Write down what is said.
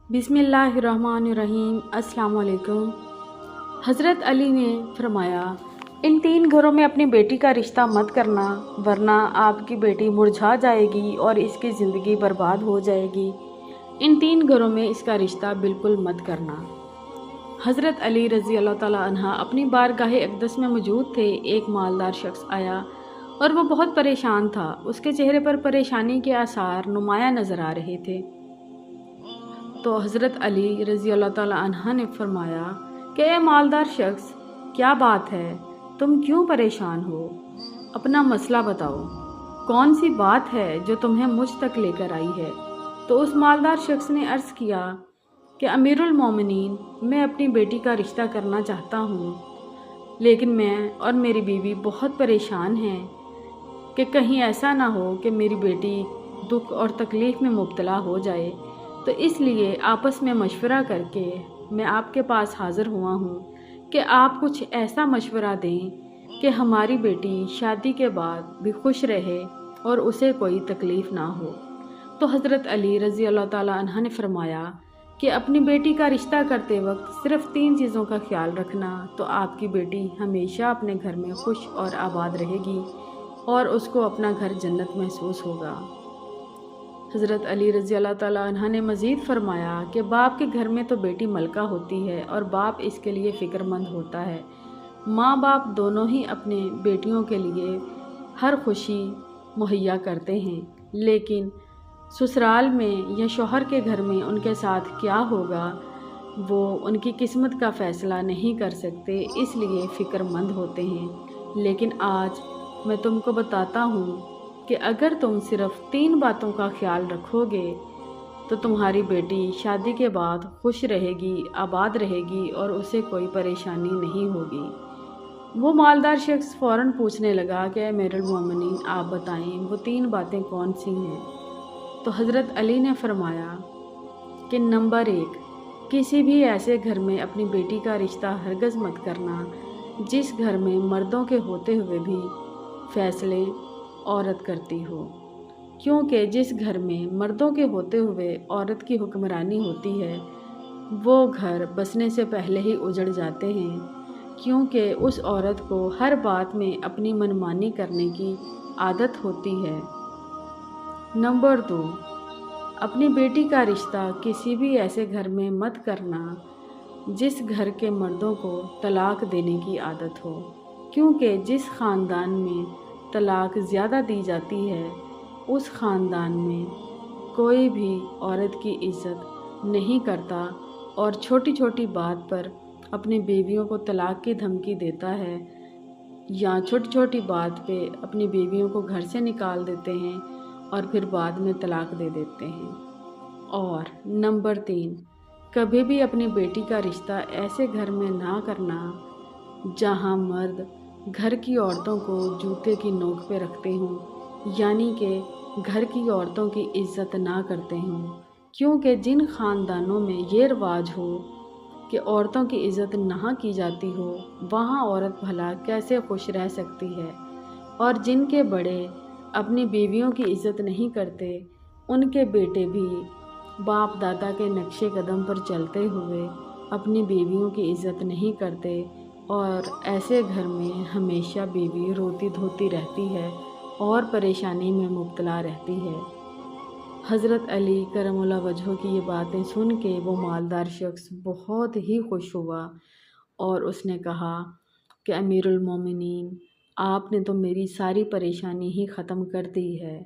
बिस्मिल्लाहिर्रहमानिर्रहीम। अस्सलाम वालेकुम। हज़रत अली ने फरमाया, इन 3 घरों में अपनी बेटी का रिश्ता मत करना, वरना आपकी बेटी मुरझा जाएगी और इसकी ज़िंदगी बर्बाद हो जाएगी। इन 3 घरों में इसका रिश्ता बिल्कुल मत करना। हज़रत अली रज़ी अल्लाह ताला अन्हा अपनी बारगाह अक़दस में मौजूद थे। एक मालदार शख्स आया और वो बहुत परेशान था। उसके चेहरे पर परेशानी के आसार नुमायाँ नज़र आ रहे थे। तो हज़रत अली रज़ी अल्लाह ताला अन्हा ने फरमाया कि ए मालदार शख्स, क्या बात है, तुम क्यों परेशान हो? अपना मसला बताओ, कौन सी बात है जो तुम्हें मुझ तक लेकर आई है? तो उस मालदार शख्स ने अर्ज़ किया कि अमीरुल मोमिनीन, मैं अपनी बेटी का रिश्ता करना चाहता हूँ, लेकिन मैं और मेरी बीवी बहुत परेशान हैं कि कहीं ऐसा ना हो कि मेरी बेटी दुख और तकलीफ़ में मुब्तला हो जाए। तो इसलिए आपस में मशवरा करके मैं आपके पास हाज़िर हुआ हूँ कि आप कुछ ऐसा मशवरा दें कि हमारी बेटी शादी के बाद भी खुश रहे और उसे कोई तकलीफ़ ना हो। तो हज़रत अली रज़ी अल्लाह ताला अन्हा ने फरमाया कि अपनी बेटी का रिश्ता करते वक्त सिर्फ़ 3 चीज़ों का ख्याल रखना, तो आपकी बेटी हमेशा अपने घर में खुश और आबाद रहेगी और उसको अपना घर जन्नत महसूस होगा। हज़रत अली रज़ी अल्लाह ताला अन्हा ने मज़ीद फ़रमाया कि बाप के घर में तो बेटी मलका होती है और बाप इसके लिए फ़िक्रमंद होता है। माँ बाप दोनों ही अपने बेटियों के लिए हर खुशी मुहैया करते हैं, लेकिन ससुराल में या शौहर के घर में उनके साथ क्या होगा वो उनकी किस्मत का फ़ैसला नहीं कर सकते, इसलिए फ़िक्रमंद होते हैं। लेकिन आज मैं तुमको बताता हूँ कि अगर तुम सिर्फ़ 3 बातों का ख्याल रखोगे तो तुम्हारी बेटी शादी के बाद खुश रहेगी, आबाद रहेगी और उसे कोई परेशानी नहीं होगी। वो मालदार शख्स फ़ौरन पूछने लगा कि अमीरुल मोमिनीन, आप बताएं वो 3 बातें कौन सी हैं? तो हज़रत अली ने फरमाया कि नंबर 1, किसी भी ऐसे घर में अपनी बेटी का रिश्ता हरगिज़ मत करना जिस घर में मर्दों के होते हुए भी फ़ैसले औरत करती हो, क्योंकि जिस घर में मर्दों के होते हुए औरत की हुक्मरानी होती है वो घर बसने से पहले ही उजड़ जाते हैं, क्योंकि उस औरत को हर बात में अपनी मनमानी करने की आदत होती है। नंबर 2, अपनी बेटी का रिश्ता किसी भी ऐसे घर में मत करना जिस घर के मर्दों को तलाक देने की आदत हो, क्योंकि जिस ख़ानदान में तलाक ज़्यादा दी जाती है उस ख़ानदान में कोई भी औरत की इज़्ज़त नहीं करता और छोटी छोटी बात पर अपनी बीवियों को तलाक की धमकी देता है या छोटी छोटी बात पे अपनी बीवियों को घर से निकाल देते हैं और फिर बाद में तलाक दे देते हैं। और नंबर 3, कभी भी अपनी बेटी का रिश्ता ऐसे घर में ना करना जहाँ मर्द घर की औरतों को जूते की नोक पे रखते हों, यानी कि घर की औरतों की इज़्ज़त ना करते हों, क्योंकि जिन ख़ानदानों में ये रिवाज हो कि औरतों की इज़्ज़त ना की जाती हो वहाँ औरत भला कैसे खुश रह सकती है। और जिनके बड़े अपनी बीवियों की इज़्ज़त नहीं करते उनके बेटे भी बाप दादा के नक्शे कदम पर चलते हुए अपनी बीवियों की इज़्ज़त नहीं करते और ऐसे घर में हमेशा बीवी रोती धोती रहती है और परेशानी में मुब्तला रहती है। हज़रत अली करमुल्लाह वजह की ये बातें सुन के वो मालदार शख्स बहुत ही खुश हुआ और उसने कहा कि अमीरुल मोमिनीन, आपने तो मेरी सारी परेशानी ही ख़त्म कर दी है।